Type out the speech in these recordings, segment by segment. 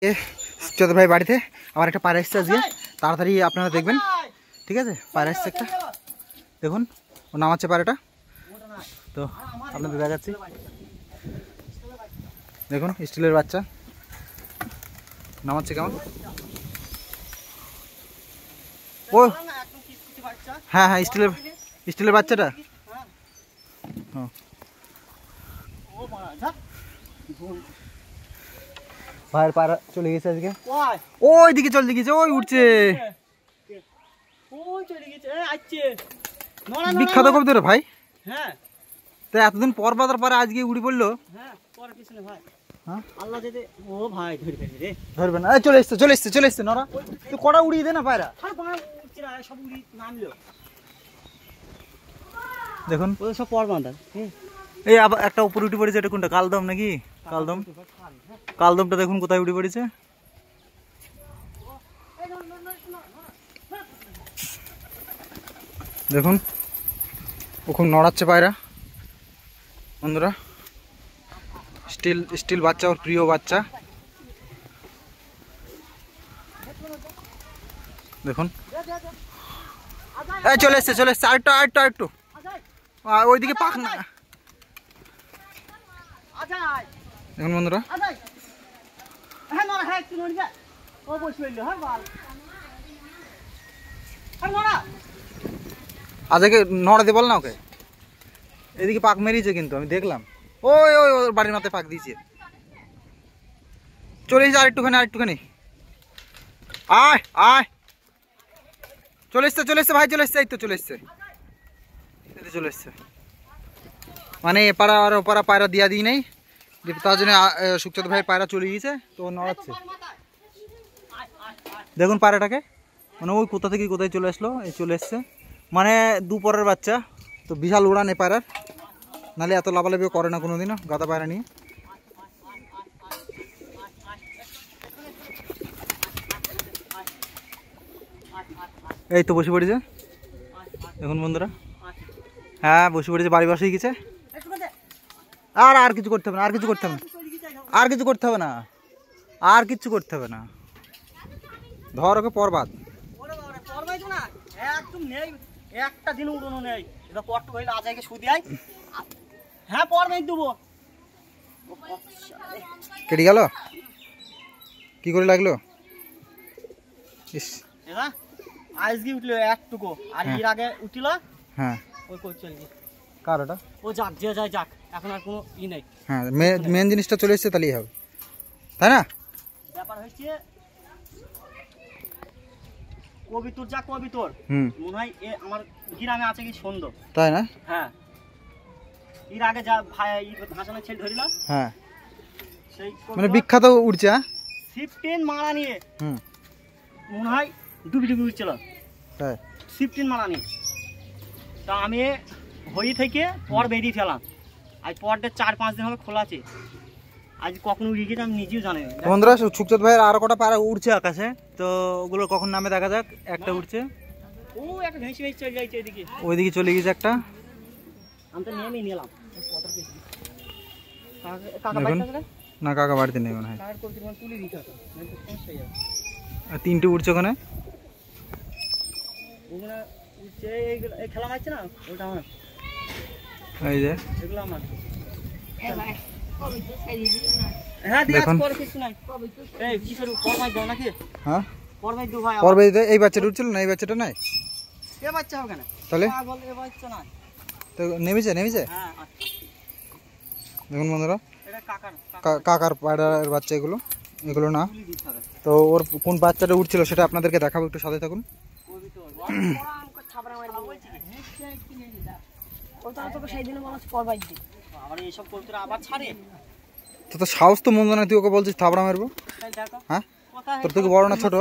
চৌধুরী ভাই বাড়িতে আমার একটা পায়রা এসছে আজকে, তাড়াতাড়ি আপনারা দেখবেন, ঠিক আছে? পায়রা এসছে একটা, দেখুন ও নামাচ্ছে পায়রাটা, তো আপনাদের দেখাচ্ছি। দেখুন স্টিলের বাচ্চা নামাচ্ছে কেমন। ও হ্যাঁ হ্যাঁ, স্টিলের বাচ্চাটা। ভাইয়ের পায়রা চলে গেছে আজকে, ওই দিকে চলে গেছে, ওই উঠছে বিখ্যাত কবুতর ভাই। হ্যাঁ, তো এতদিন পর বাজার পরে আজকে উড়ি পড়লো। ধরবে না, চলে এসছে চলে এসছে চলে এসছে নরা, তুই কটা উড়িয়ে দে না পায়রা। দেখুন সব পর বাঁধা, এই আবার একটা উপরে উঠে পড়েছে, এটা কোনটা? কালদম নাকি? কালদম, কালদমটা দেখুন কোথায় উঠে পড়েছে। দেখুন ও খুব নড়াচ্ছে পায়রা বন্ধুরা। স্টিল বাচ্চা, ওর প্রিয় বাচ্চা। দেখুন এই চলে এসছে চলে এসছে, আরেকটু ওইদিকে পাক না। দেখুন বন্ধুরা, আজকে নড়াতে বল না ওকে। এদিকে পাক মেরিয়েছে কিন্তু আমি দেখলাম, ওই ওই ওর বাড়ির মাথায় পাক দিয়েছে। চলে এসেছে আরেকটুখানি আয় আয়, চলে এসছে ভাই, চলে এসছে, এই তো চলে এসছে মানে এপাড়া আর ওপাড়া পায়রা দিয়া দিই নাই, তার জন্য সুখচাঁদ ভাইয়ের পায়রা চলে গিয়েছে, তো নড়াচ্ছে। দেখুন পায়রাটাকে, মানে ওই কোথা থেকে কোথায় চলে আসলো, এই চলে এসছে, মানে দুপরের বাচ্চা, তো বিশাল উড়ান এ পায়রার, নাহলে এত লাফালাফিও করে না কোনোদিনও গাদা পায়রা নিয়ে। এই তো বসে পড়েছে দেখুন বন্ধুরা, হ্যাঁ বসে পড়েছে, বাড়ি বসেই গেছে। আর কিছু করতে হবে না, আর কিছু করতে হবে না, ধর ওকে পরবাদ। একটা দিন উড়ানো নেই, এটা পট্ট হইলে আজকে সুদি আই। হ্যাঁ পরবাদ দেবো। কেটে গেল, কি করে লাগলো? ইস আজকে উঠলো একটুকু, আর এর আগে উঠিল। হ্যাঁ ওই কই চলে গেছে, কার ওটা? ও যাক, যে যায় যাক, এখন আর কোনো ই নাই। হ্যাঁ মেন জিনিসটা চলে এসেছে, তাহলেই হবে, তাই না? ব্যাপার হচ্ছে কবিতর যা কবিতর, মনে হয় আমার গ্রামে আছে কি সুন্দর, তাই না? হ্যাঁ, এর আগে যা ভাই ভাষণের ছেলে ধরিল, হ্যাঁ সেই মানে বিখ্যাত উড়ছে 15 মারা নিয়ে, মনে হয় ডুবি উঠছিল, হ্যাঁ 15 মারা নিয়ে। তা আমি হই থেকে পর বেরিয়ে ফেলাম, আজ পরটা 4-5 দিন হবে খোলা আছে, আজ কখন উড়িয়ে গেছে আমি নিজেও জানি না। বন্ধুরা সুখচাঁদ ভাইয়ের আরো কটা পায়রা উড়ছে আকাশে, তো ওগুলো কখন নামে দেখা যাক। একটা উড়ছে, ও একটা ভেসে চলে যাচ্ছে এদিকে, ওইদিকে চলে গেছে একটা, আমি তো নেমেই নিলাম। না কাকা বাড়িতে নেই মনে হয়, আর 3টে উড়ছে ওখানে, খেলা মারছে না ওটা আমার, এই যে এগুলো আমার। এই বাচ্চাটা উঠছিল না, এই বাচ্চাটা নাই, তাহলে নেমেছে। দেখুন বন্ধুরা, কাকার পায়রার বাচ্চা এগুলো না, তো ওর কোন বাচ্চাটা উঠছিল সেটা আপনাদেরকে দেখাবো, একটু সাথে থাকুন। তো সাহস তো মন্দ না, তুই ওকে বলছিস থাবড়া মারবো? হ্যাঁ তোর থেকে বড় না ছোট?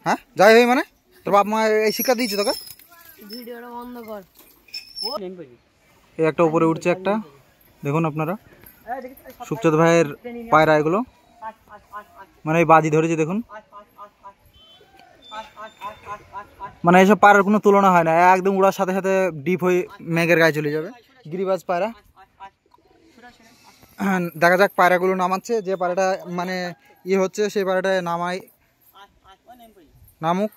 হ্যাঁ যাই হই মানে তোর বাপ মা এই শিক্ষা দিয়েছে তোকে? এই একটা উপরে উঠছে একটা, দেখুন আপনারা সুখচাঁদ ভাইয়ের পায়রা এগুলো, মানে এই বাজি ধরেছে দেখুন, মানে এইসব পায়রার কোনো তুলনা হয় না, একদম উড়ার সাথে সাথে ডিপ হয়ে মেঘের গায়ে চলে যাবে। গিরিবাজ পায়রা দেখা যাক পায়রাগুলো নামাচ্ছে। যে পায়রাটা মানে ইয়ে হচ্ছে সেই পায়রাটা নামাই, নামুক,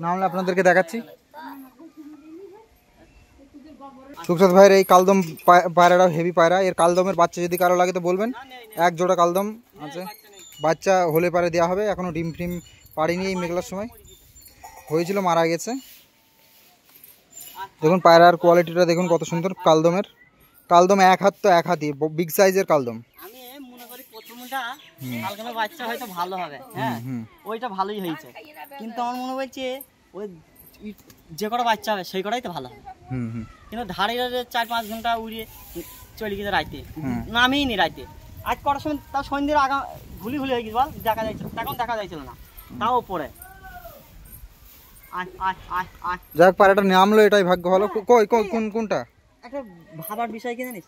নামলে আপনাদেরকে দেখাচ্ছি। সুখচাঁদ ভাইয়ের এই কালদম পায়রাটা হেভি পায়রা। এর কালদমের বাচ্চা যদি কারো লাগে তো বলবেন, এক জোড়া কালদম আছে, বাচ্চা হলে পারে দেওয়া হবে। এখনো ডিম ফিম পাড়িনি, এই মেঘলার সময় হয়েছিল, মারা গেছে। দেখুন পায়রার কোয়ালিটিটা দেখুন কত সুন্দর। কালদমের কালদম এক হাত তো এক হাতই, বিগ সাইজের কালদম। আমি মনে করি প্রথমটা কালকানো বাচ্চা হয়তো ভালো হবে, হ্যাঁ ওইটা ভালোই হয়েছে, কিন্তু আমার মনে হচ্ছে ওই যে কটা বাচ্চা হবে সেই কটাই তো ভালো হবে। কিন্তু ধারে 4-5 ঘন্টা উড়িয়ে চলে গেছে রাইতে, নামেই নি রাইতে। আজ কটার সময় তার সন্ধ্যের আগা ঘুলি হয়ে গেছে বল, দেখা যাচ্ছিল, তখন দেখা যাচ্ছিল না, তাও পরে যাক পায়রাটা নামলো, এটাই ভাগ্য ভালো। কই কই কোনটা? একটা ভাবার বিষয় কি জানিস,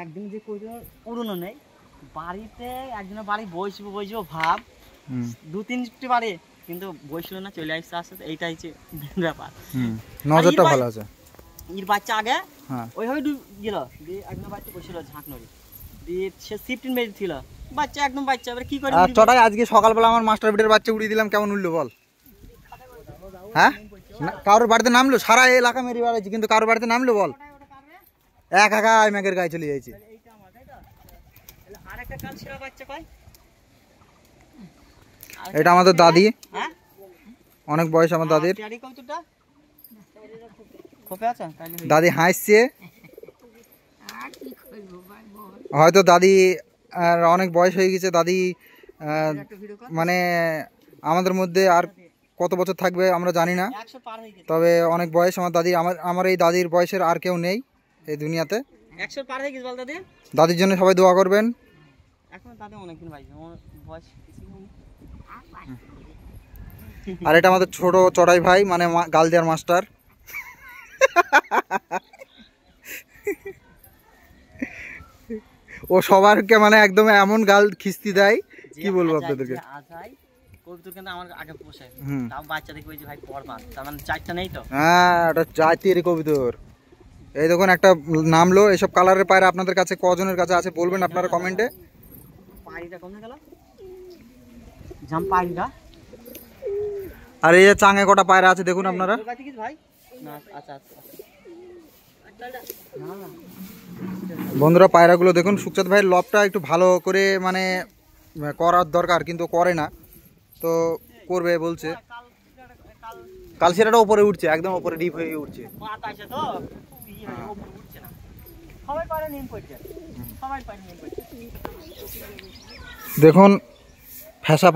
একদিন যে উড়ানো নেই বাড়িতে, একজনের বাড়ি বসবো ভাব, 2-3টি বাড়ি, কিন্তু বসলো না, চলে আসছে আসতে। এইটাই হচ্ছে ব্যাপার। নজরটা ভালো আছে। এর বাচ্চা আগে ওইভাবে গেল, দিয়ে একজন বাচ্চা বসছিল ঝাঁক নড়ি, দিয়ে সে 15 মিনিট ছিল বাচ্চা, একদম বাচ্চা। এবার কি করে চটাই আজকে সকালবেলা আমার মাস্টার বিটের বাচ্চা উড়িয়ে দিলাম, কেমন উঠলো বল? হ্যাঁ, কারোর বাড়িতে নামলো, সারা এলাকা মেরে বেড়াইছি, কিন্তু কারোর বাড়িতে নামলো বল? এক একা মেঘের গায়ে চলে যাইছে। এটা আমাদের দাদি, অনেক বয়স আমার দাদির। দাদি হাসছে, হয়তো দাদি অনেক বয়স হয়ে গেছে। দাদি মানে আমাদের মধ্যে আর কত বছর থাকবে আমরা জানি না, তবে অনেক বয়স আমার দাদি। আমার এই দাদির বয়সের আর কেউ নেই এই দুনিয়াতে। দাদির জন্য সবাই দোয়া করবেন। আর এটা আমাদের ছোট চড়াই ভাই, মানে গালদিয়ার মাস্টার। ও সবারকে মানে একদম এমন গাল খিস্তি দেয়, কি বলবো আপনাদেরকে। হ্যাঁ, ওটা জাতির কবুতর। এই দেখুন একটা নামলো। এসব কালারের পায়রা আপনাদের কাছে কজনের কাছে আছে বলবেন আপনারা কমেন্টে। আর এই যে চাঙে কটা পায়রা আছে দেখুন আপনারা। বন্ধুরা পায়রাগুলো দেখুন। সুখচাঁদ ভাইয়ের লবটা একটু ভালো করে মানে করার দরকার, কিন্তু করে না, তো করবে বলছে। কাল সেটাটা উপরে উঠছে, একদম উপরে ডিপ হয়ে উঠছে। দেখুন ফ্যাসা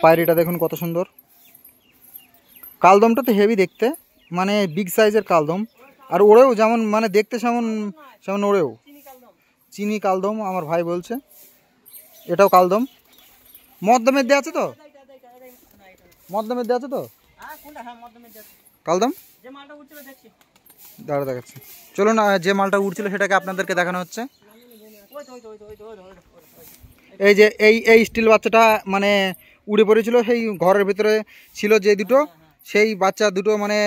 পায়রিটা দেখুন কত সুন্দর। কালদমটা তো হেভি দেখতে, মানে বিগ সাইজের কালদম। আর ওরেও যেমন মানে দেখতে সেমন ওরেও চিনি কালদম আমার ভাই বলছে। এটাও কালদম। মধ্যমের দেওয়া আছে তো, মধ্যমের দেওয়া আছে তো কালদম। দাঁড়া দেখাচ্ছি, চলুন। যে মালটা উঠছিল সেটাকে আপনাদেরকে দেখানো হচ্ছে। এই যে এই স্টিল বাচ্চাটা মানে উড়ে পড়েছিল, সেই ঘরের ভিতরে ছিল যে দুটো, সেই বাচ্চা দুটো মানে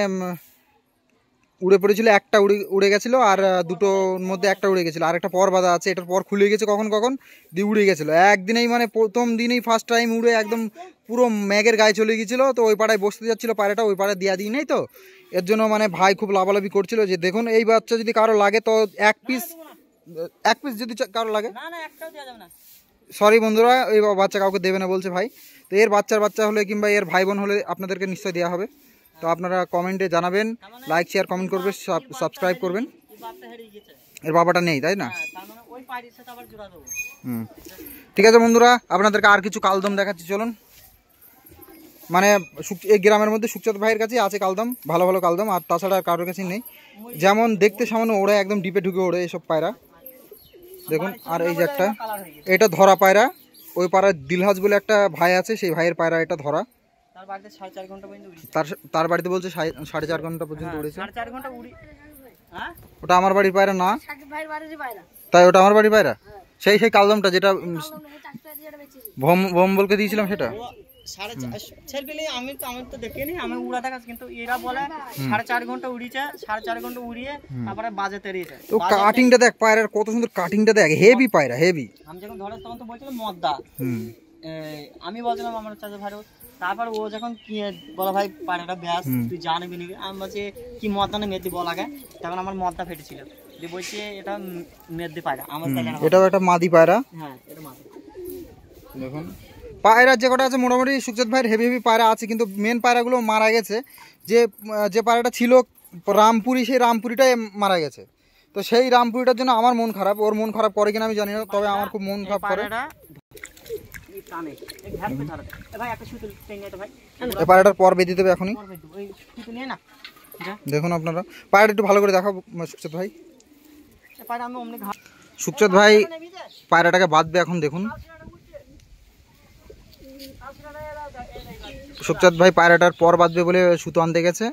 উড়ে পড়েছিল। একটা উড়ে গেছিল, আর দুটোর মধ্যে একটা উড়ে গেছিলো, আর একটা পর বাঁধা আছে। এটার পর খুলে গেছে কখন দিয়ে উড়ে গেছিলো একদিনেই, মানে প্রথম দিনেই ফার্স্ট টাইম উড়ে একদম পুরো ম্যাগের গায়ে চলে গিয়েছিলো। তো ওই পাড়ায় বসতে যাচ্ছিলো পায়রাটা, ওই পাড়ায় দেওয়া দিই নেই, তো এর জন্য মানে ভাই খুব লাভালাভি করছিল। যে দেখুন এই বাচ্চা যদি কারো লাগে তো এক পিস যদি কারো লাগে, সরি বন্ধুরা, এই বাচ্চা কাউকে দেবে না বলছে ভাই। তো এর বাচ্চা হলে কিংবা এর ভাই বোন হলে আপনাদেরকে নিশ্চয়ই দেওয়া হবে। তো আপনারা কমেন্টে জানাবেন, লাইক শেয়ার কমেন্ট করবেন, সাবস্ক্রাইব করবেন। এর বাবাটা নেই তাই না? ঠিক আছে বন্ধুরা, আপনাদেরকে আর কিছু কালদম দেখাচ্ছি চলুন। মানে এই গ্রামের মধ্যে সুখচাঁদ ভাইয়ের কাছে আছে কালদম, ভালো ভালো কালদম, আর তাছাড়া কারোর কাছে নেই। যেমন দেখতে সামান্য ওড়ে, একদম ডিপে ঢুকে ওড়ে এসব পায়রা দেখুন। আর এই যে একটা, এটা ধরা পায়রা। ওই পাড়ার দিলহাজ বলে একটা ভাই আছে, সেই ভাইয়ের পায়রা এটা ধরা। তার বাড়িতে বলছে 4.5 ঘন্টা পর্যন্ত উড়েছে। ওটা আমার বাড়ির পায়রা না, তাই ওটা আমার বাড়ির পায়রা। সেই কালদমটা যেটা ভম্বলকে দিয়েছিলাম সেটা। আমি তো দেখিনি, আমি উড়াতে গেছি, কিন্তু এরা বলে 4.5 ঘন্টা উড়িয়েছে, 4.5 ঘন্টা উড়িয়ে তারপরে বাজে তেরিয়েছে। তো কাটিংটা দেখ, পায়রার কত সুন্দর কাটিংটা দেখ, হেভি পায়রা, হেভি। আমি যখন ধরে তখন তো বলছিল মদ্দা, আমি বলছিলাম আমার চাচা ভাই, তারপর ও যখন বলো ভাই পায়রাটা ব্যাস তুই জানবি নাকি, আমি বলছি কি মদ্দা না মেদি বল আগে, তখন আমার মদ্দা ফেটেছিল, যে বলছি এটা মেদি পায়রা, আমার এটাও একটা মাদি পায়রা। হ্যাঁ এটা মাদি। দেখুন পায়রা যে কটা আছে মোটামুটি সুখচাঁদ ভাইয়ের হেভি হেভি পায়রা আছে, কিন্তু মেন পায়রাগুলো মারা গেছে। যে পায়রাটা ছিল রামপুরি, সেই রামপুরিটাই মারা গেছে। তো সেই রামপুরিটার জন্য আমার মন খারাপ, ওর মন খারাপ করে কিনা আমি জানি না, তবে আমার খুব মন খারাপ করে। এই পায়রাটার পর বেঁধে দেবে এখনই। দেখুন আপনারা পায়রাটা একটু ভালো করে দেখাবো সুখচাঁদ ভাই। সুখচাঁদ ভাই পায়রাটাকে বাঁধবে এখন। দেখুন সুখচাঁদ ভাই পায়রাটার পর বাঁধবে বলে সুতো আনতে গেছে।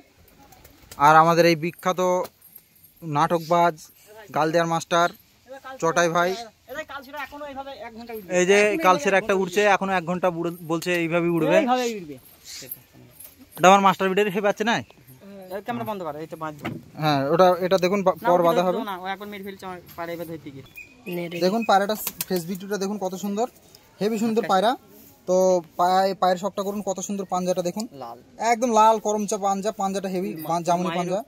আর আমাদের এই বিখ্যাত নাটকবাজ গালদেয়ার মাস্টার চটাই ভাই, এই যে কালসের একটা উঠছে, এখনো 1 ঘন্টা বলছে এইভাবে উড়বে। এটা আমার মাস্টার বিডের হেবে আছে না, ক্যামেরা বন্ধ কর, এই তো বাঁধ। হ্যাঁ এটা দেখুন পর বাঁধা হবে না, ও একবার মেরে ফেলছে আমার পায়রা, এবার ধরতে গিয়ে দেখুন পায়রাটা ফেস ভিডিওটা দেখুন কত সুন্দর, হেভি সুন্দর পায়রা। তো পায়ের সবটা করুন কত সুন্দর, পাঞ্জাটা দেখুন একদম লাল করমচা পাঞ্জা, পাঞ্জাটা হেভি জামুনি পাঞ্জা,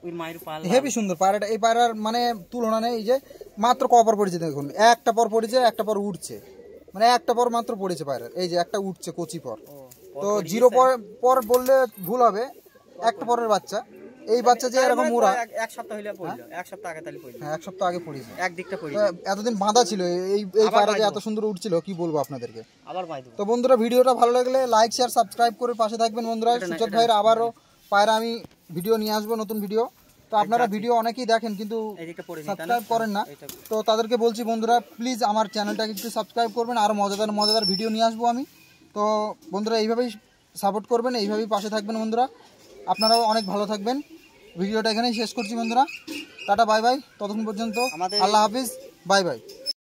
হেভি সুন্দর পায়রাটা। এই পায়রার মানে তুলনা নেই। এই যে মাত্র কপর পড়েছে দেখুন, একটা পর পড়েছে, একটা পর উঠছে, মানে একটা পর মাত্র পড়েছে পায়রার, এই যে একটা উঠছে কচি পর। তো 0 পর বললে ভুল হবে, একটা পরের বাচ্চা। এই বাচ্চা যে এরকম উড়া 1 সপ্তাহ হইলে পড়লো, 1 সপ্তাহ আগে তাহলে পড়লো। হ্যাঁ 1 সপ্তাহ আগে পড়েছে, একদিকটা পড়েছে, এতদিন বাঁধা ছিল। এই পায়রা যে এত সুন্দর উঠছিল কি বলবো আপনাদেরকে। আবার বাই দেব। তো বন্ধুরা ভিডিওটা ভালো লাগলে লাইক শেয়ার সাবস্ক্রাইব করে পাশে থাকবেন বন্ধুরা। সুখচাঁদ ভাইয়ের আবারও পায়রা আমি ভিডিও নিয়ে আসবো, নতুন ভিডিও। তো আপনারা ভিডিও অনেকেই দেখেন কিন্তু সাবস্ক্রাইব করেন না, তো তাদেরকে বলছি বন্ধুরা প্লিজ আমার চ্যানেলটাকে একটু সাবস্ক্রাইব করবেন, আরও মজাদার ভিডিও নিয়ে আসবো আমি। তো বন্ধুরা এইভাবেই সাপোর্ট করবেন, এইভাবেই পাশে থাকবেন বন্ধুরা। আপনারাও অনেক ভালো থাকবেন। ভিডিওটা এখানেই শেষ করছি বন্ধুরা, টাটা বাই বাই, ততক্ষণ পর্যন্ত আল্লাহ হাফিজ, বাই বাই।